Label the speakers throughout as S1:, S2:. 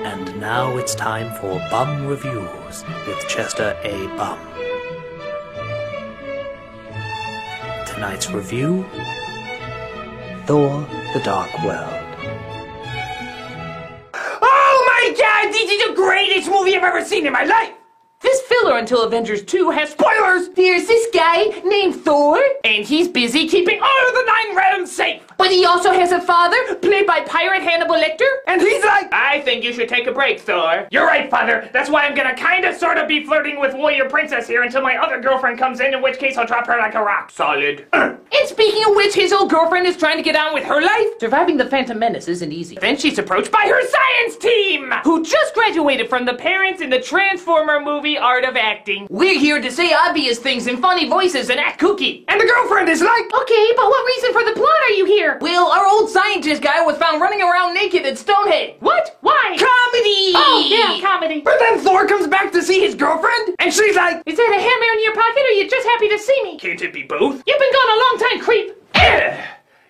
S1: And now it's time for Bum Reviews with Chester A. Bum. Tonight's review, Thor: The Dark World.
S2: Oh my god, this is the greatest movie I've ever seen in my life! This filler until Avengers 2 has spoilers! There's this guy named Thor, and he's busy keeping all of the 9 realms safe. But he also has a father, played by pirate Hannibal Lecter, and he's like, I think you should take a break, Thor. You're right, father. That's why I'm gonna kinda sorta be flirting with Warrior Princess here until my other girlfriend comes in which case I'll drop her like a rock. Solid. And speaking of which, his old girlfriend is trying to get on with her life. Surviving the Phantom Menace isn't easy. Then she's approached by her science team, who just graduated from the parents in the Transformer movie Art of Acting. We're here to say obvious things in funny voices and act kooky. And the girlfriend is like, okay, but what reason for the plot are you here? Well, our old scientist guy was found running around naked at Stonehenge. What? Why? Comedy! Oh, yeah, comedy. But then Thor comes back to see his girlfriend, and she's like, is that a hammer in your pocket, or are you just happy to see me? Can't it be both? You've been gone a long time, creep.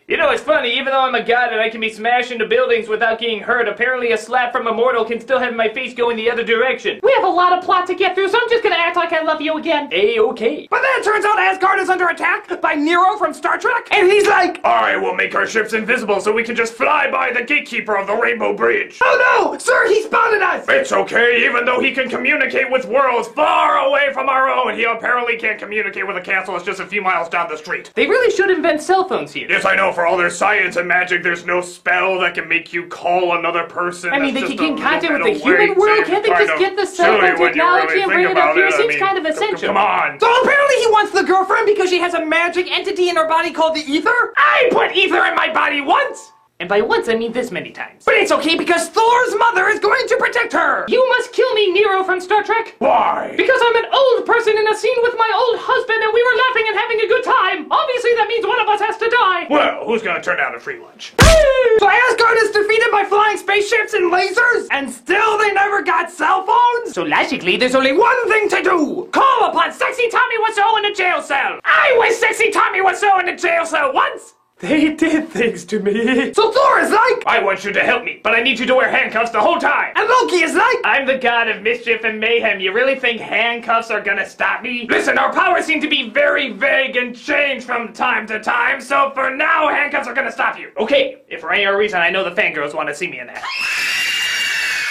S2: You know, it's funny, even though I'm a god and I can be smashed into buildings without getting hurt, apparently a slap from a mortal can still have my face going the other direction. We have a lot of plot to get through, so I'm just gonna act like I love you again. A-okay. But then it turns out Asgard is under attack by Nero from Star Trek, and he's like, I will make our ships invisible so we can just fly by the gatekeeper of the Rainbow Bridge. Oh no! Sir, he spotted us! It's okay, even though he can communicate with worlds far away from our own, he apparently can't communicate with a castle that's just a few miles down the street. They really should invent cell phones here. Yes, I know, for all their science and magic, there's no spell that can make you call another person. I mean, they can get in contact with the human world. Can't they just get the cell phone technology and bring it up here? Seems kind of essential. Come on. So apparently he wants the girlfriend because she has a magic entity in her body called the ether? I put ether in my body once! And by once, I mean this many times. But it's okay because Thor's mother is going to protect her! You must kill me, Nero from Star Trek! Why? Because I'm an old person in a scene with my old husband and we were laughing and having a good time! Obviously that means one of us has to die! Well, who's gonna turn down a free lunch? So Asgard is defeated by flying spaceships and lasers, and still they never got cell phones? So logically, there's only one thing to do! Call upon Sexy Tommy Wiseau in a jail cell! I was Sexy Tommy Wiseau in a jail cell once! They did things to me. So Thor is like, I want you to help me, but I need you to wear handcuffs the whole time. And Loki is like, I'm the god of mischief and mayhem. You really think handcuffs are gonna stop me? Listen, our powers seem to be very vague and change from time to time, so for now, handcuffs are gonna stop you. Okay, if for any other reason, I know the fangirls want to see me in that.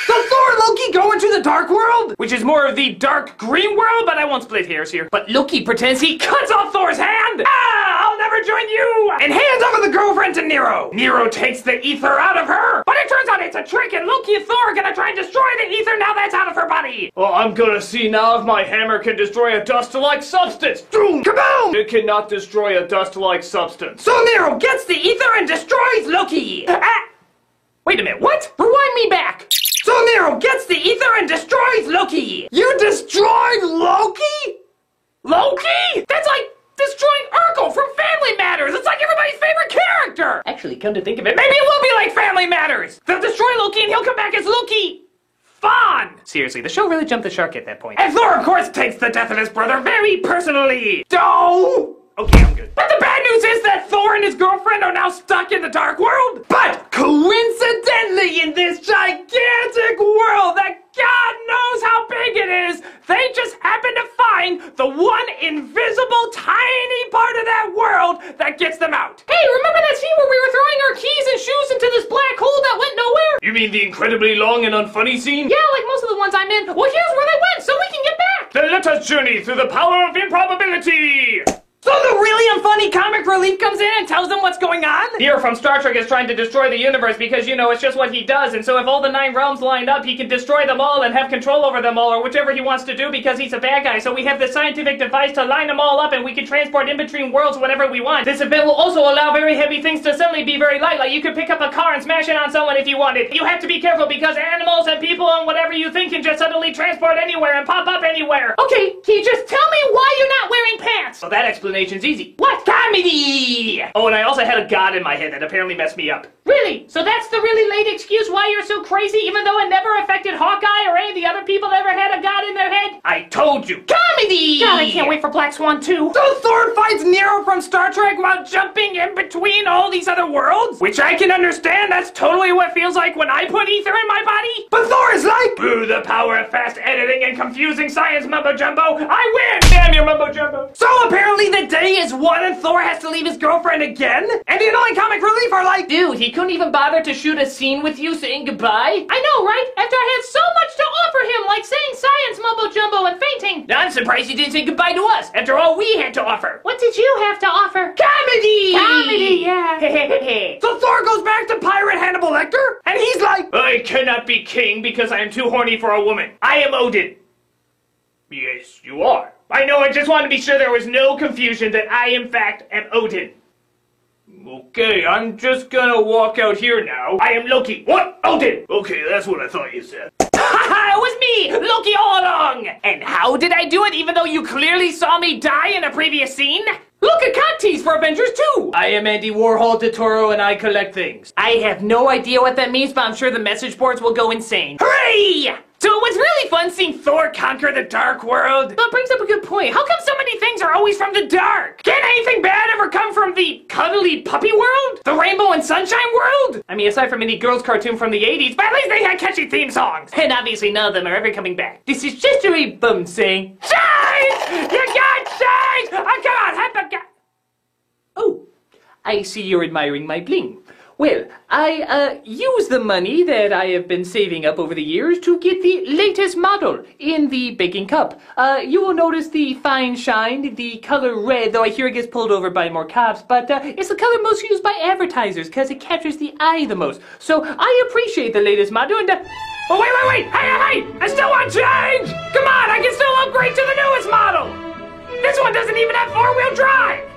S2: So Thor and Loki go into the dark world, which is more of the dark green world, but I won't split hairs here. But Loki pretends he cuts off Thor's hand. I'll never join you! And hands over the girlfriend to Nero. Nero takes the ether out of her, but it turns out it's a trick and Loki and Thor are gonna try and destroy the ether now that's out of her body. Well, I'm gonna see now if my hammer can destroy a dust-like substance. Boom! Kaboom! It cannot destroy a dust-like substance. So Nero gets the ether and destroys Loki. Wait a minute, what? Rewind me back. So Nero gets the ether and destroys Loki! You destroyed Loki? Loki? That's like destroying Urkel from Family Matters! It's like everybody's favorite character! Actually, come to think of it, maybe it will be like Family Matters! They'll destroy Loki and he'll come back as Loki! Fun! Seriously, the show really jumped the shark at that point. And Thor, of course, takes the death of his brother very personally! No! Okay, I'm good. But the bad news is that Thor and his girlfriend are now stuck in the dark world! But coincidentally, in this gigantic world that God knows how big it is, they just happen to find the one invisible tiny part of that world that gets them out. Hey, remember that scene where we were throwing our keys and shoes into this black hole that went nowhere? You mean the incredibly long and unfunny scene? Yeah, like most of the ones I'm in. Well, here's where they went, so we can get back! Then let us journey through the power of improbability! So the really unfunny comic relief comes in and tells them what's going on? Nero from Star Trek is trying to destroy the universe because, you know, it's just what he does, and so if all the 9 realms lined up, he can destroy them all and have control over them all, or whichever he wants to do because he's a bad guy. So we have this scientific device to line them all up and we can transport in between worlds whenever we want. This event will also allow very heavy things to suddenly be very light, like you could pick up a car and smash it on someone if you wanted. You have to be careful because animals and people and whatever you think can just suddenly transport anywhere and pop up anywhere. Okay, can you just tell me why you're not wearing pants? Well, that explanation's easy. What? Comedy! Oh, and I also had a god in my head that apparently messed me up. Really? So that's the really late excuse why you're so crazy even though it never affected Hawkeye or any of the other people that ever had a god in their head? I told you. Comedy! God, I can't wait for Black Swan 2. So Thor fights Nero from Star Trek while jumping in between all these other worlds? Which I can understand, that's totally what it feels like when I put ether in my body. But Thor is like, through the power of fast editing and confusing science mumbo-jumbo, I win! Damn your mumbo-jumbo. So apparently the day is won and Thor has to leave his girlfriend again? And the annoying comic relief are like, dude, he couldn't even bother to shoot a scene with you saying goodbye? I know, right? After I had so much to offer him, like saying science mumbo-jumbo and fainting. I'm surprised he didn't say goodbye to us, after all we had to offer. What did you have to offer? Comedy! Comedy, yeah. So Thor goes back to pirate Hannibal Lecter, and he's like, I cannot be king because I am too horny for a woman. I am Odin. Yes, you are. I know, I just wanted to be sure there was no confusion that I, in fact, am Odin. Okay, I'm just gonna walk out here now. I am Loki. What? Odin! Okay, that's what I thought you said. Haha, it was me, Loki all along! And how did I do it even though you clearly saw me die in a previous scene? Look at Conti's for Avengers 2! I am Andy Warhol de Toro and I collect things. I have no idea what that means, but I'm sure the message boards will go insane. Hooray! So it was really fun seeing Thor conquer the dark world. That brings up a good point. How come so many things are always from the dark? Can anything bad ever come from the cuddly puppy world? The rainbow and sunshine world? I mean, aside from any girls cartoon from the 80s, but at least they had catchy theme songs. And obviously none of them are ever coming back. This is just a wee bum saying, shine! You got shine! Oh, come on, oh, I see you're admiring my bling. Well, I use the money that I have been saving up over the years to get the latest model in the baking cup. You will notice the fine shine, the color red, though I hear it gets pulled over by more cops, but it's the color most used by advertisers because it captures the eye the most. So I appreciate the latest model and oh, wait! Hey! I still want change! Come on, I can still upgrade to the newest model! This one doesn't even have 4-wheel drive!